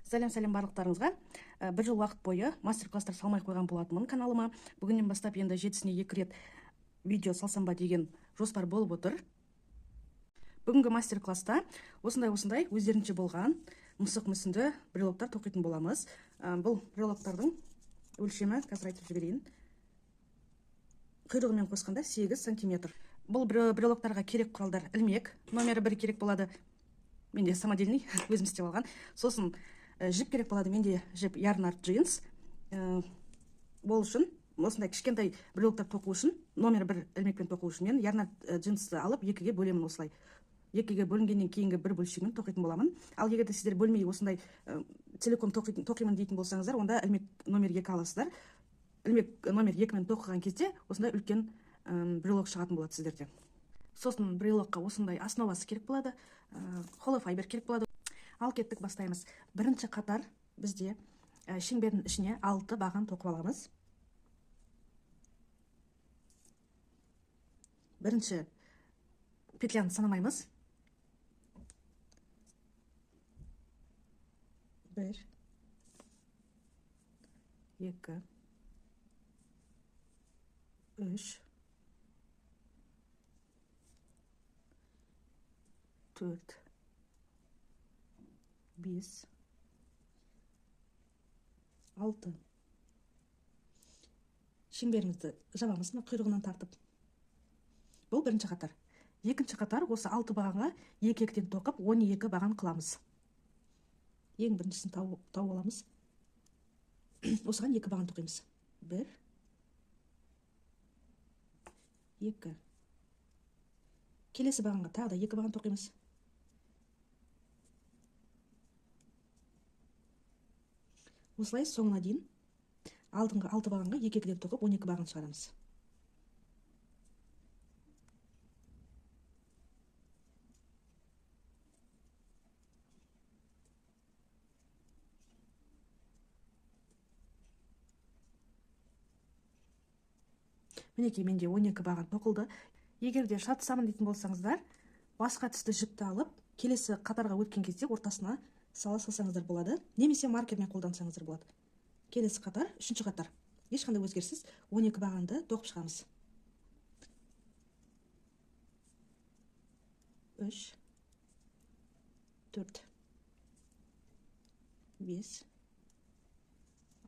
Сәлем барлықтарыңызға. Бір жыл уақыт бойы мастер-класстар салмай қойған болатынмын каналыма. Бүгіннен бастап енді 7-сіне 2 рет видео салсам ба деген жоспар болып отыр. Бүгінгі мастер-класста осындай өздерінше болған мысық мүсінді брелоктар тоқитын боламыз. Бұл брелоктардың өлшемі қазір айтып жіберейін. Құйрығымен қосқанда 8 сантиметр. Бұл брелоктарға керек құралдар: ілмек, номері 1 керек болады. Менде самодельный өзім істеп алған. Сосын жіп керек болады. Менде жіп Yarnart джинс. Бол үшін осындай кішкентай брелоктар тоқу үшін, номер 1 ілмекпен тоқу үшін мен Yarnart джинсты алып 2-ге бөлемін осылай. 2-ге бөлінгеннен кейінгі бір бөлшегін тоқитын боламын. Ал егер де сіздер бөлмей осындай целиком тоқимын дейтін болсаңыздар, онда ілмек номер 2 аласыздар. Ілмек номер 2-мен тоқыған кезде осындай үлкен брелок шығатын болады сіздерде. Сосын брелокқа осындай основасы керек болады, холофайбер керек болады. Ал кеттік, бастаймыз. Бірінші қатар бізде шеңбердің ішіне 6 баған тоқып аламыз. Бірінші петляны санамаймыз. 1, 2, 3, 4, 5, 6. Шеңберімізді жабамыз құйрығынан тартып. Бұл бірінші қатар. Екінші қатар осы 6 бағанға 2-2-тен тоқып 12 баған қыламыз. Ең біріншісін тауып аламыз. Осыған 2 баған тоқимыз. 1, 2. Келесі бағанға тағы да 2 баған тоқимыз. Осылай соңына дейін алдыңғы 6 бағанға 2-2-ден тоқып 12 баған шығарамыз. Мінекей, менде 12 баған тоқылды. Егер де шатысамын дейтін болсаңыздар, басқа түсті жіпті алып, келесі қатарға өткен кезде ортасына сала салсаңыздар болады. Немесе маркермен қолдансаңыздар болады. Келесі қатар, үшінші қатар. Ешқандай өзгеріссіз 12 бағанды тоқып шығамыз. 3, 4, 5,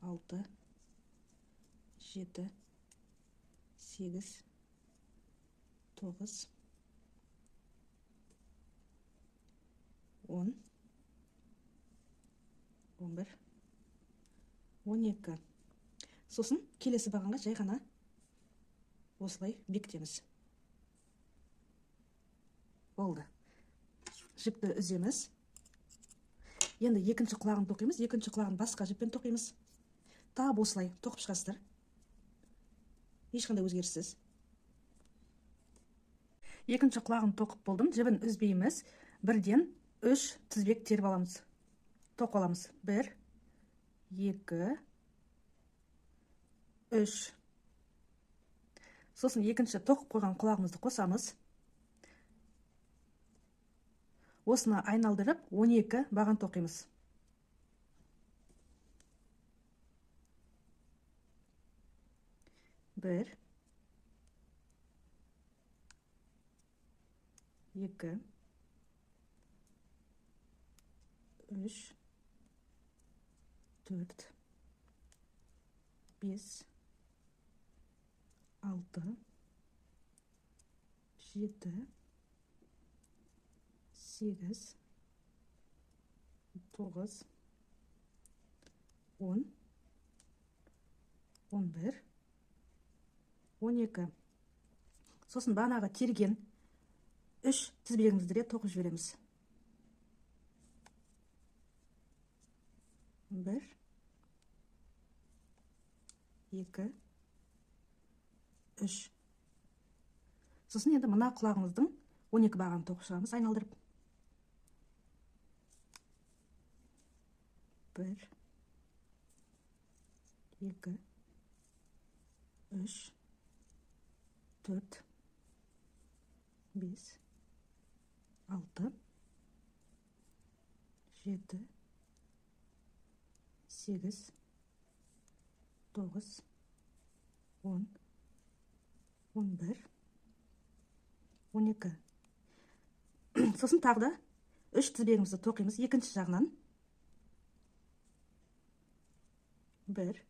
6, 7, 8, 9, 10, 11, 12. Сосын келесі бағанға жай ғана осылай бекітеміз. Болды. Жіпті үземіз. Енді екінші құлағын тоқимыз. Екінші құлағын басқа жіппен тоқимыз. Тағы осылай тоқып шығасыздар. Ешқандай өзгеріссіз. Екінші құлағын тоқып болдым. Жібін үзбейміз. Бірден 3 тізбек теріп аламыз. Тоқып аламыз. 1, 2, 3. Сосын екінші тоқып қойған құлағымызды қосамыз. Осыны айналдырып 12 баған тоқимыз. 1, 2, 3, 4, 5, 6, 7, 8, 9, 10, 11, 12. Сосын бағанағы терген 3 тізбегімізді де тоқып жібереміз. 1, 2, 3. Сосын енді мына құлағымыздың 12 баған тоқып шығамыз айналдырып. 1, 2, 3, 4, 5, 6, 7, 8, 9, 10, 11, 12. Сосын тағы да 3 тізбегімізді тоқимыз екінші жағынан. 1,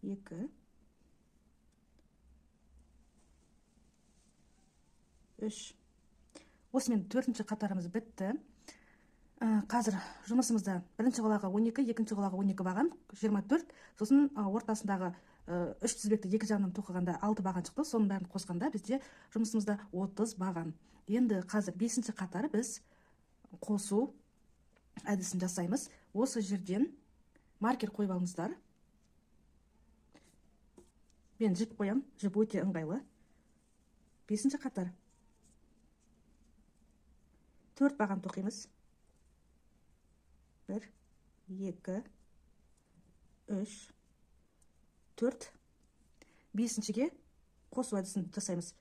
2, 3. Осымен төртінші қатарымыз бітті. Қазір жұмысымызда бірінші қолаға 12, екінші қолаға 12 баған, 24. Сосын ортасындағы 3 тізбекті екі жағынан тоқығанда 6 баған шықты. Соның бәрін қосқанда бізде жұмысымызда 30 баған. Енді қазір 5-ші қатары біз қосу әдісін жасаймыз. Осы жерден маркер қойып алыңыздар. Мен жіп қоям, жіп өте ыңғайлы. 5-ші қатар. 4 баған тоқимыз. 1, 2, 3, 4. 5-шіге қосу әдісін жасаймыз.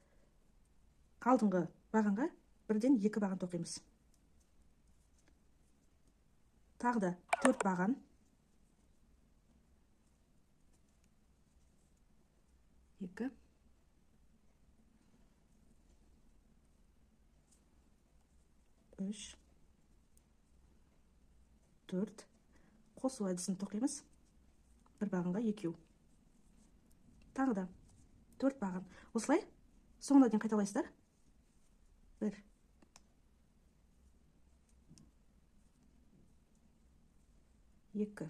Алдыңғы бағанға бірден 2 баған тоқимыз. Тағы да 4 баған. 2. 3, 4. Қосу әдісін тоқимыз. Бір бағанға 2. Тағы да 4 баған. Осылай соңына дейін қайталайсыздар. 1, 2.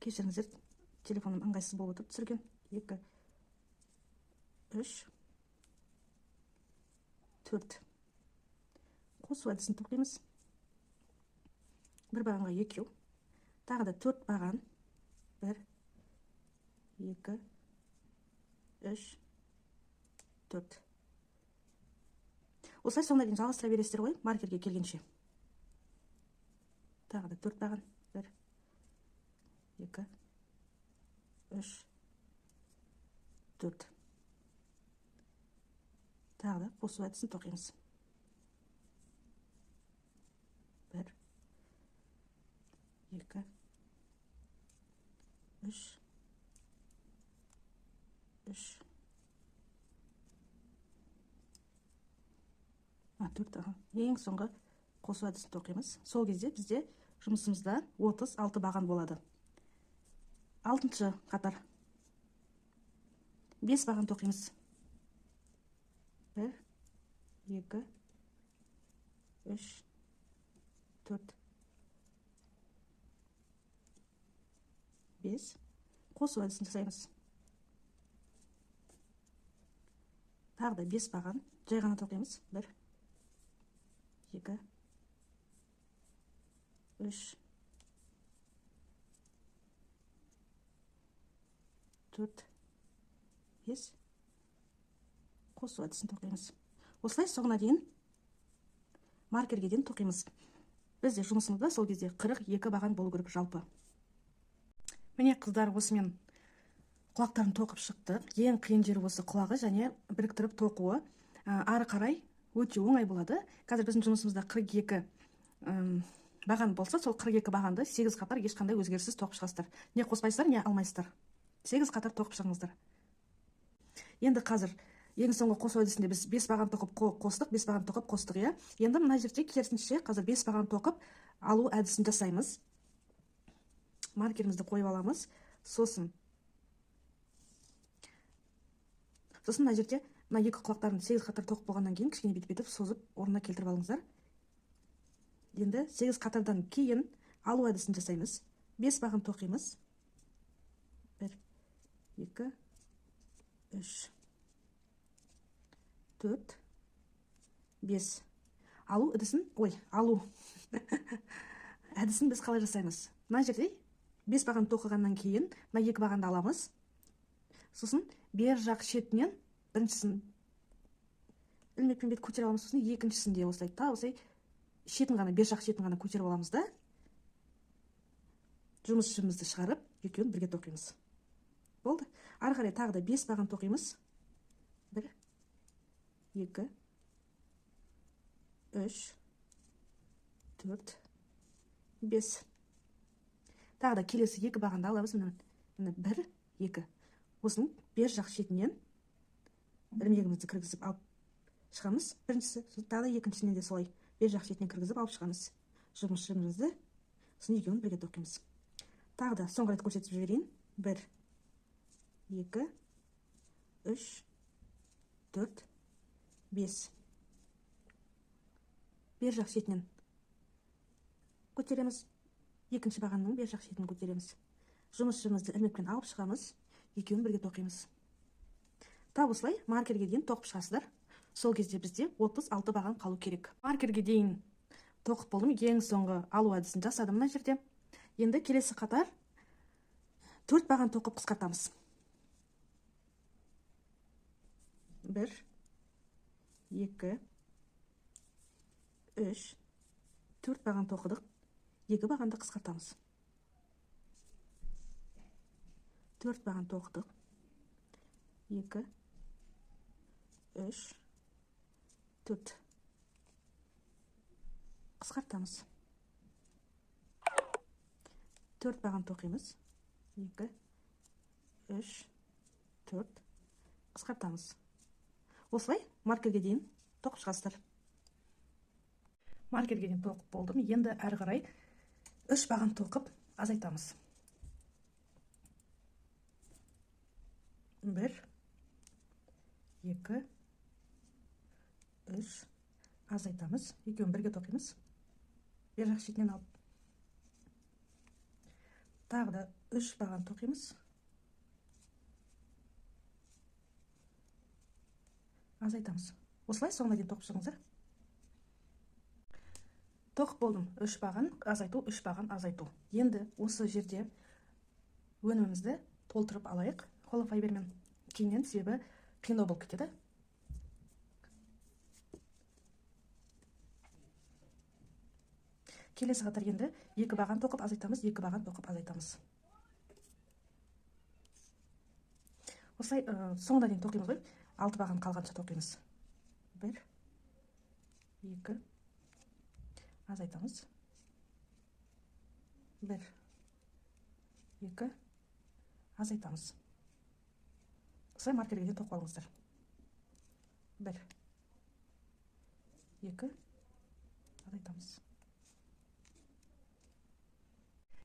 Кешіріңіздер, телефоным ыңғайсыз болып отырып түсірген. 2, 3, 4. Қосу әдісін тоқимыз. Бір бағанға 2. Тағы да 4 баған. 1, 2, 3, 4. Осылай соңына дейін жалғастыра бересіздер ғой, маркерге келгенше. Тағы да 4 баған. 1, 2, 3, 4. Тағы да қосу әдісін тоқимыз. 1, 2, 3, 4. Ең соңғы қосу әдісін тоқимыз. Сол кезде бізде жұмысымызда 36 баған болады. 6-шы қатар. 5 баған тоқимыз. 1, 2, 3, 4. 5. Қосу әдісін жасаймыз. Тағы да 5 баған. Жай ғана тоқимыз. 1, 2, 3, 4, 5. Қосу әдісін тоқимыз. Осылай соңына дейін маркерге дейін тоқимыз. Бізде жұмысымызда сол кезде 42 баған болу керек жалпы. Міне қыздар, осымен құлақтарын тоқып шықты. Ең қиын жері осы құлағы және біріктіріп тоқуы. Ары қарай өте оңай болады. Қазір біздің жұмысымызда 42 баған болса, сол 42 бағанды 8 қатар ешқандай өзгеріссіз тоқып шығасыздар. Не қоспайсыздар, не алмайсыздар. 8 қатар тоқып шығыңыздар. Енді қазір ең соңғы қосу әдісінде біз 5 баған тоқып қостық, 5 баған тоқып қостық, иә. Енді мына жерде керісінше қазір 5 баған тоқып алу әдісін жасаймыз. Маркерімізді қойып аламыз. Сосын мына жерде мына екі құлақтарын 8 қатар тоқып болғаннан кейін кішкене бүйтіп созып орнына келтіріп алыңыздар. Енді 8 қатардан кейін алу әдісін жасаймыз. 5 баған тоқимыз. 1, 2, 3, 4, 5. Алу әдісін, алу әдісін біз қалай жасаймыз? Мына жерде 5 баған тоқығаннан кейін мына 2 бағанды аламыз. Сосын бер жақ шетінен біріншісін ілмекпен бет көтеріп аламыз, сосын екіншісін де осылай шетін ғана, бер жақ шетін ғана көтеріп аламыз да, жұмыс жібімізді шығарып, екеуін бірге тоқимыз. Болды. Ары қарай тағы да 5 баған тоқимыз. 1, 2, 3, 4, 5. Тағы да келесі екі бағанды аламыз. Міне 1, 2. Осының бер жақ шетінен ілмегімізді кіргізіп алып шығамыз. Біріншісі, тағы да екіншісінен де солай бер жақ шетінен кіргізіп алып шығамыз. Жұмысымызды сосын екеуін бірге тоқимыз. Тағы да соңғы рет көрсетіп жіберейін. 1, 2, 3, 4, 5. Бер жақ шетінен көтереміз. Екінші бағанның бер жақ шетінен көтереміз. Жұмысымызды ілмекпен алып шығамыз. Екеуін бірге тоқимыз. Тап осылай маркерге дейін тоқып шығасыздар. Сол кезде бізде 36 баған қалу керек. Маркерге дейін тоқып болдым. Ең соңғы алу әдісін жасадым мына жерде. Енді келесі қатар 4 баған тоқып қысқартамыз. 1, 2, 3, 4 баған тоқыдық. 2 бағанды қысқартамыз. 4 баған тоқыдық. 2, 3, 4. Қысқартамыз. 4 баған тоқимыз. 2, 3, 4. Қысқартамыз. Осылай маркерге дейін тоқып шығасыздар. Маркерге дейін тоқып болдым. Енді әрі қарай 3 баған тоқып азайтамыз. 1, 2, 3. Азайтамыз. Екеуін бірге тоқимыз. Бер жақ шетінен алып. Тағы да 3 баған тоқимыз. Азайтамыз. Осылай соңына дейін тоқып шығыңыздар. Тоқып болдым. 3 баған азайту, 3 баған азайту. Енді осы жерде өнімімізді толтырып алайық. Холофайбермен кейіннен, себебі қиындау болып кетеді. Келесі қатар енді 2 баған тоқып азайтамыз, 2 баған тоқып азайтамыз. Осылай соңына дейін тоқимыз ғой. 6 баған қалғанша тоқимыз. 1, 2, азайтамыз. 1, 2, азайтамыз. Осылай маркерге дейін тоқып алыңыздар. 1, 2, азайтамыз.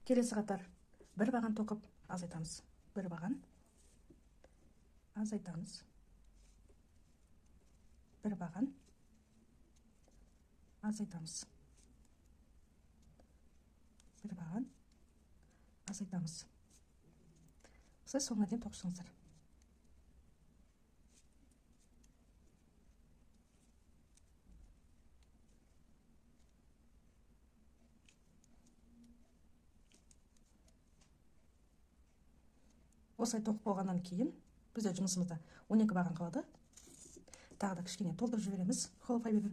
Келесі қатар 1 баған тоқып азайтамыз. 1 баған азайтамыз. 1 баған азайтамыз. 1 баған азайтамыз. Осылай соңына дейін тоқып шығыңыздар. Осылай тоқып болғаннан кейін бізде жұмысымызда 12 баған қалады. Тағы да кішкене толтырып жібереміз холофайбермен.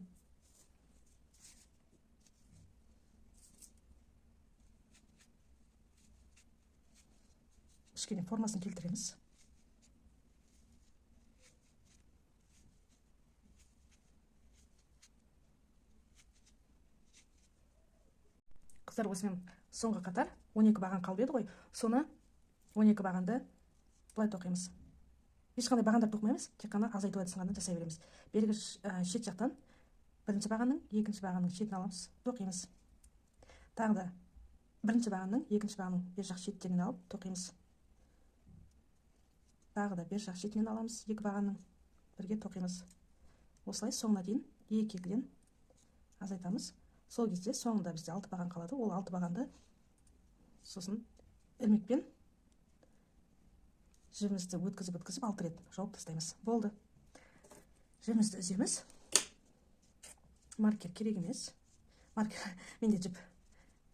Кішкене формасын келтіреміз. Қыздар, осымен соңғы қатар 12 баған қалып еді ғой. Соны 12 бағанды былай тоқимыз. Ешқандай бағандар тоқымаймыз, тек қана азайту әдісін ғана жасай береміз. Бергі шет жақтан бірінші бағанның екінші бағанның шетін аламыз, тоқимыз. Тағы да бірінші бағанның екінші бағанның бер жақ шеттерінен алып тоқимыз. Тағы да бер жақ шетінен аламыз, екі бағанның бірге тоқимыз. Осылай соңына дейін екі-екіден азайтамыз. Сол кезде соңында бізде 6 баған қалады. Ол 6 бағанды сосын ілмекпен жібімізді өткізіп 6 рет жауып тастаймыз. Болды. Жібімізді үземіз. Маркер керек емес. Маркер менде жіп.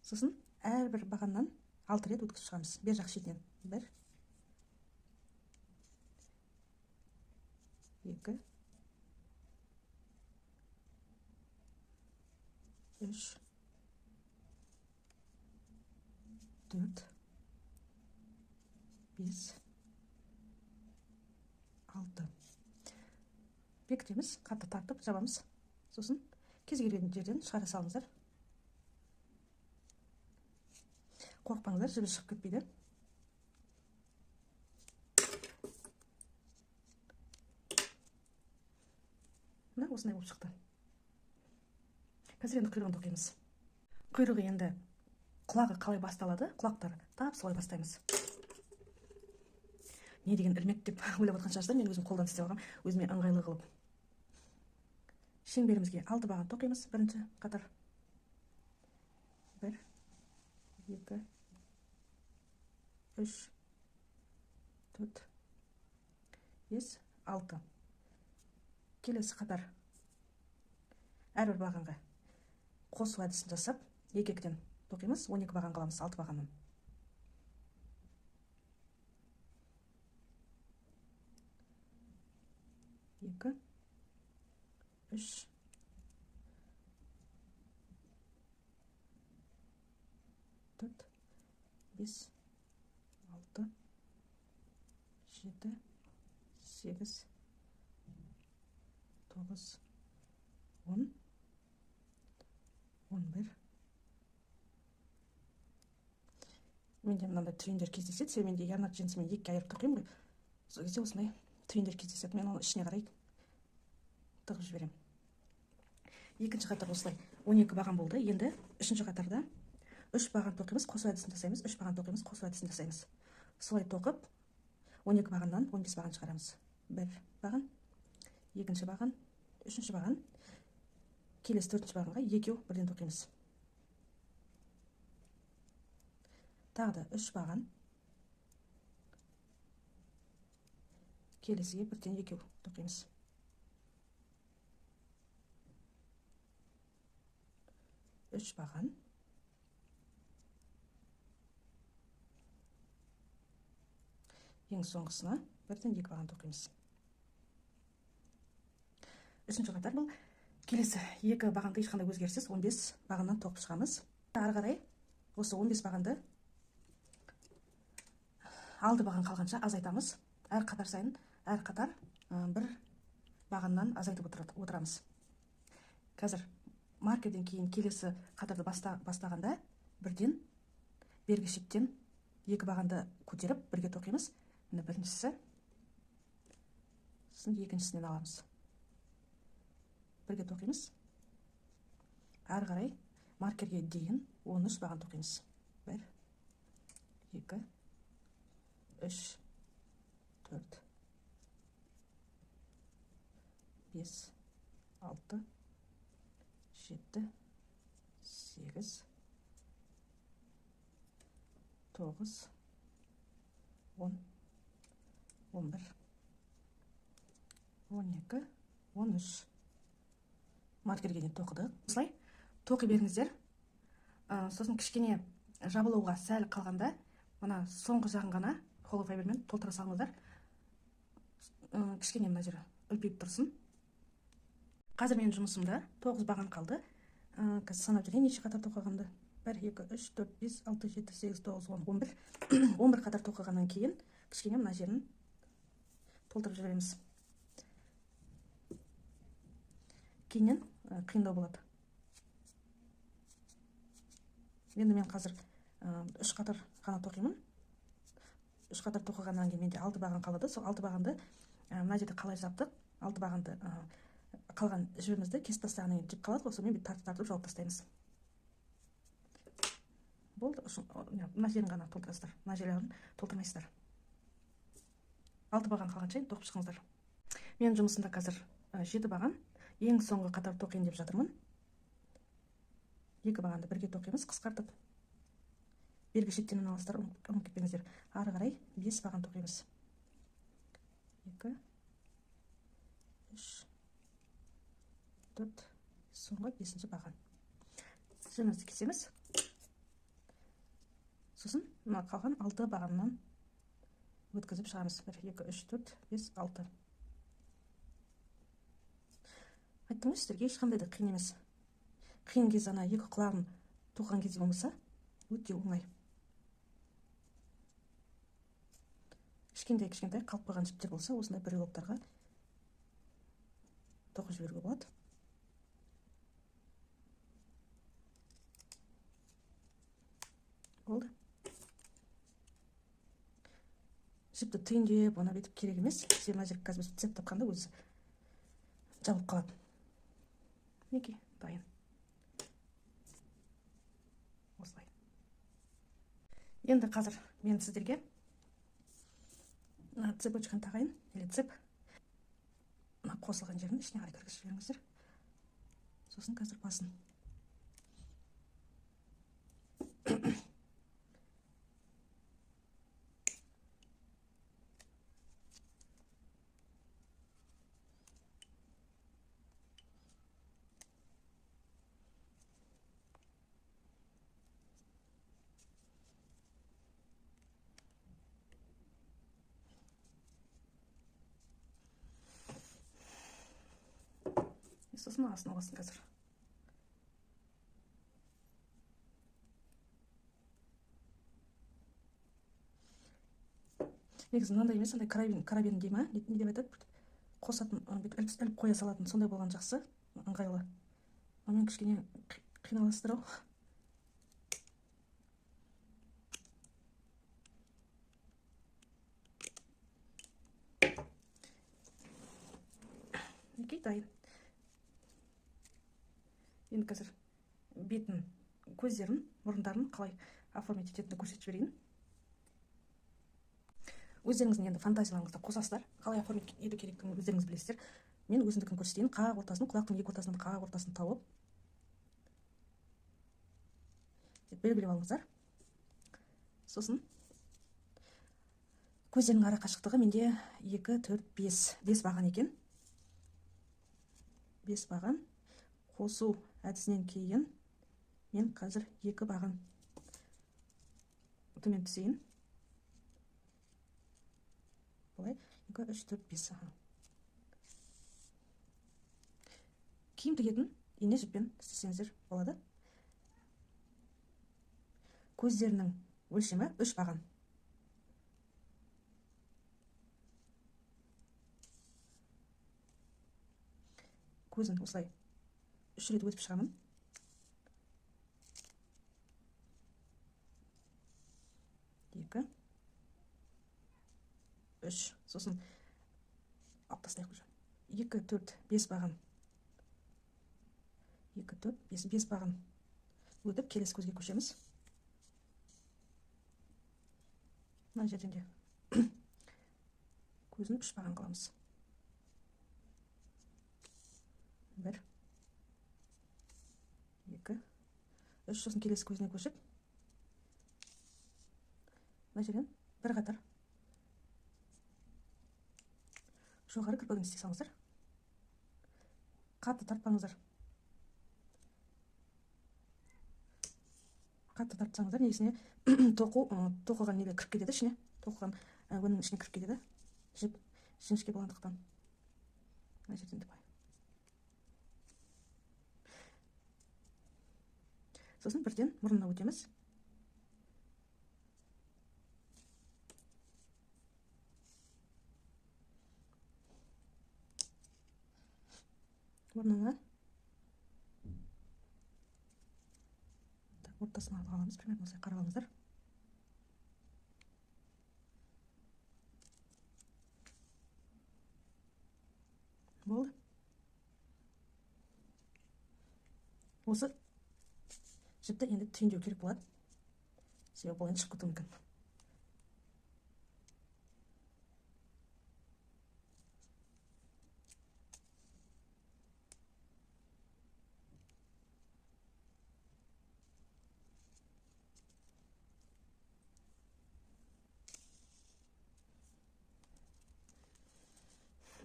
Сосын әрбір бағаннан 6 рет өткізіп шығамыз. Бер жақ шетінен. 1, 2, 3, 4, 5, 6. Бекітеміз, қатты тартып жабамыз. Сосын кез келген жерден шығара салыңыздар. қорықпаңыздар, жібі шығып кетпейді. Мына осындай болып шықты. Қазір енді құйрығын тоқимыз. Құйрығы енді құлағы қалай басталады, құлақтар тап солай бастаймыз. Не деген ілмек деп ойлап отқан шығарсыздар, мен өзім қолдан істеп алғам, өзіме ыңғайлы қылып. Шеңберімізге 6 баған тоқимыз. Бірінші қатар 1 2 3 4 5 6. Келесі қатар әрбір бағанға қосу әдісін жасап, екі-екіден тоқимыз. 12 баған қыламыз, 6 бағаннан. 2 3 4 5 6 7 8 9 10 11. Менде мынандай түйіндер кездеседі. Себебі менде ярнақ джинсімен екіге айырып тоқимын ғой. Сол кезде осындай түйіндер кездеседі. Мен оны ішіне қарай тығып жіберемін. Екінші қатар осылай 12 баған болды. Енді үшінші қатарда 3 баған тоқимыз, қосу әдісін жасаймыз. 3 баған тоқимыз, қосу әдісін жасаймыз. Солай тоқып 12 бағаннан 15 баған шығарамыз. 1 баған, екінші баған, үшінші баған, келесі төртінші бағанға екеу бірден тоқимыз. Тағы да 3 баған, келесіге бірден екеу тоқимыз. 3 баған, ең соңғысына бірден 2 баған тоқимыз. Үшінші қатар бұл. Келесі 2 бағанды ешқандай өзгеріссіз 15 бағаннан тоқып шығамыз. Ары қарай осы 15 бағанды 6 баған қалғанша азайтамыз. Әр қатар сайын, әр қатар бір бағаннан азайтып отырамыз. Қазір маркерден кейін келесі қатарды бастағанда бірден бергі шеттен 2 бағанды көтеріп бірге тоқимыз. Міне біріншісі, сосын екіншісінен аламыз. Бірге тоқимыз. Ары қарай маркерге дейін 13 баған тоқимыз. 1 2 3 4 5 6 7 8 9 10 11 12 13. Маркерге дейін тоқыдық. Осылай тоқи беріңіздер. Сосын кішкене жабылуға сәл қалғанда, мына соңғы жағын ғана холофайбермен толтыра салыңыздар. Кішкене мына жері үлпейіп тұрсын. Қазір менің жұмысымда 9 баған қалды. Қазір санап жүрейін, неше қатар тоқығанды. 1 2 3 4 5 6 7 8 9 10 11. 11 қатар тоқығаннан кейін кішкене мына жерін толтырып жібереміз. Кейіннен қиындау болады. Енді мен қазір 3 қатар ғана тоқимын. 3 қатар тоқығаннан кейін менде 6 баған қалады. Сол 6 бағанды мына жерде қалай жаптық? 6 бағанды қалған жібімізді кесіп тастағаннан кейін жіп қалады. Сонымен тартып жауып тастаймыз. Болды. Мына жерін ғана толтырасыздар. Мына жерлерін толтырмайсыздар. 6 баған қалғанша тоқып шығыңыздар. Менің жұмысымда қазір 7 баған. Ең соңғы қатар тоқиын деп жатырмын. 2 бағанды бірге тоқимыз, қысқартып. Бергі шеттен алыстар, ұмытып кетпеңіздер. Ары қарай 5 баған тоқимыз. 2 3 4 соңғы 5-ші баған. Жібімізді кесеміз. Сосын мына қалған 6 бағаннан өткізіп шығамыз. 1 2 3 4 5 6. Айттым ғой сіздерге, ешқандай да қиын емес. Қиын кез ана 2 құлағын тоқыған кезде болмаса, өте оңай. Кішкентай қалып қойған жіптер болса, осындай брелоктарға тоқып жіберуге болады. Болды. жіпті түйіндеп оны бүйтіп керек емес. Себебі мына жерге қазір біз цеп тапқанда өзі жабылып қалады. Мінекей, дайын. Осылай. Енді қазір мен сіздерге цепочканы тағайын, или цеп қосылған жерін ішіне қарай кіргізіп жіберіңіздер. Сосын қазір басын. Сосын астына басын қазір. Негізі мынандай емес, андай карабин дей ма, не деп айтады, қосатын, іліп қоя салатын, сондай болған жақсы, ыңғайлы. Мен кішкене қиналасыздар ау. Мінекей, дайын. Енді қазір бетін, көздерін, мұрындарын қалай оформить ететінді көрсетіп жіберейін. Өздеріңіздің енді фантазияларыңызды қосасыздар, қалай оформить ету керектігін өздеріңіз білесіздер. Мен өзімдікін көрсетейін. Қақ ортасын, құлақтың екі ортасынан қақ ортасын тауып белгілеп алыңыздар. Сосын көздерінің ара қашықтығы менде 2, 4, 5 баған екен. 5 баған. Қосу әдісінен кейін мен қазір 2 баған төмен түсейін. Бұлай 2, 3, 4, 5. Киім тігетін ине жіппен істесеңіздер болады. Көздерінің өлшемі 3 баған. Көзін осылай 3 рет өтіп шығамын. Екі, 3. Сосын аптасына қойып. 2, 4, 5 баған. 2, 4, 5 баған өтіп, келесі көзге көшеміз. Мына жерден де көзін 3 баған қыламыз. 1, 2, 3. Сосын келесі көзіне көшіп, мына жерден бір қатар жоғары кірпігін істей салыңыздар. Қатты тартпаңыздар. Қатты тартсаңыздар, негізіне тоқылған неге кіріп кетеді ішіне. Тоқылған өнімнің ішіне кіріп кетеді. Жіп жіңішке болғандықтан. Мына жерден де бай. Сосын бірден мұрнына өтеміз. Мұрнына ортасына аламыз. Примерно осылай қарап алыңыздар. Болды. Осы жіпті енді түйіндеу керек болады. Себебі бұл енді шығып кетуі мүмкін.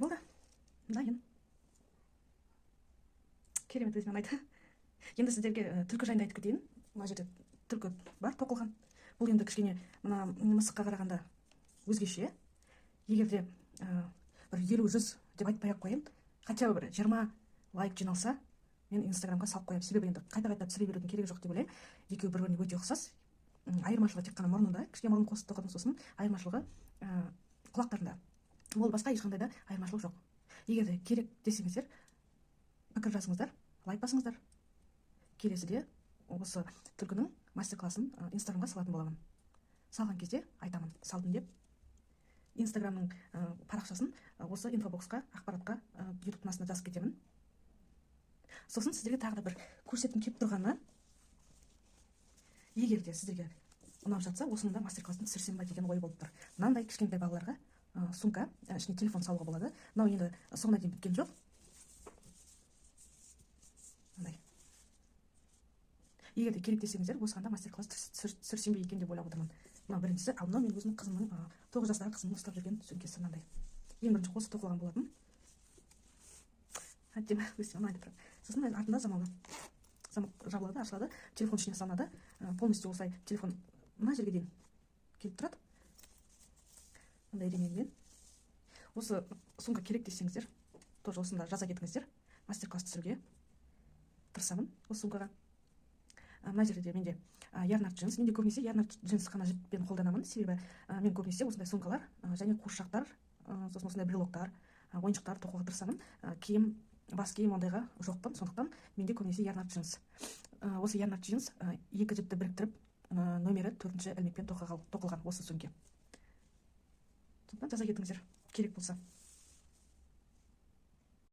Болды. Дайын. Керемет, өзіме ұнайды. Енді сіздерге түлкі жайында айтып кетейін. Мына жерде түлкі бар, тоқылған. Бұл енді кішкене мына мысыққа қарағанда өзгеше. Егер де бір 50-100 деп айтпай-ақ қояйын, хотя бы бір 20 лайк жиналса, мен инстаграмға салып қоямын. Себебі енді қайта-қайта түсіре берудің керегі жоқ деп ойлаймын. Екеуі бір-біріне өте ұқсас. Айырмашылығы тек қана мұрнында, кішкене мұрнын қосып тоқыдым, сосын айырмашылығы құлақтарында. Ол басқа ешқандай да айырмашылық жоқ. Егер де керек десеңіздер, пікір жазыңыздар, лайк басыңыздар. Келесіде осы түлкінің мастер-классын инстаграмға салатын боламын. Салған кезде айтамын, салдым деп. инстаграмның парақшасын осы инфобоксқа, ақпаратқа ютубтың астына жазып кетемін. Сосын сіздерге тағы да бір көрсеткім келіп тұрғаны, егер де сіздерге ұнап жатса, осының да мастер-классын түсірсем ба деген ой болып тұр. Мынандай кішкентай балаларға сумка, ішіне телефон салуға болады. Мынау енді соңына дейін біткен жоқ. Мындай. Егер де керек десеңіздер, осыған да мастер-класс түсірсем бе екен деп ойлап отырмын. Мынау біріншісі, ал мынау мен өзімнің қызымның 9 жастағы қызымның ұстап жүрген сөмкесі мынандай. Ең бірінші қосы тоқылған болатын. Әдемі, өте ұнайды тұрады. Сосын артында замалы. Замок жабылады, ашылады, телефон ішіне салынады. Полностью осылай телефон мына жерге дейін келіп тұрады. Мындай ремеңмен. Осы сумка керек десеңіздер, тоже осында жаза кетіңіздер. Мастер-класс түсіруге тырысамын осы сумкаға. Мына жерде менде ярнард джинс. Менде көбінесе ярнард джинс қана жіппен қолданамын. Себебі мен көбінесе осындай сумкалар және қуыршақтар, сосын осындай брелоктар, ойыншықтар тоқуға тырысамын. Киім, бас киім ондайға жоқпын. Сондықтан менде көбінесе ярнард джинс. Осы ярнард джинс екі жіпті біріктіріп, нөмері 4-ші ілмекпен тоқылған осы сөмке. Сондықтан жаза кетіңіздер, керек болса.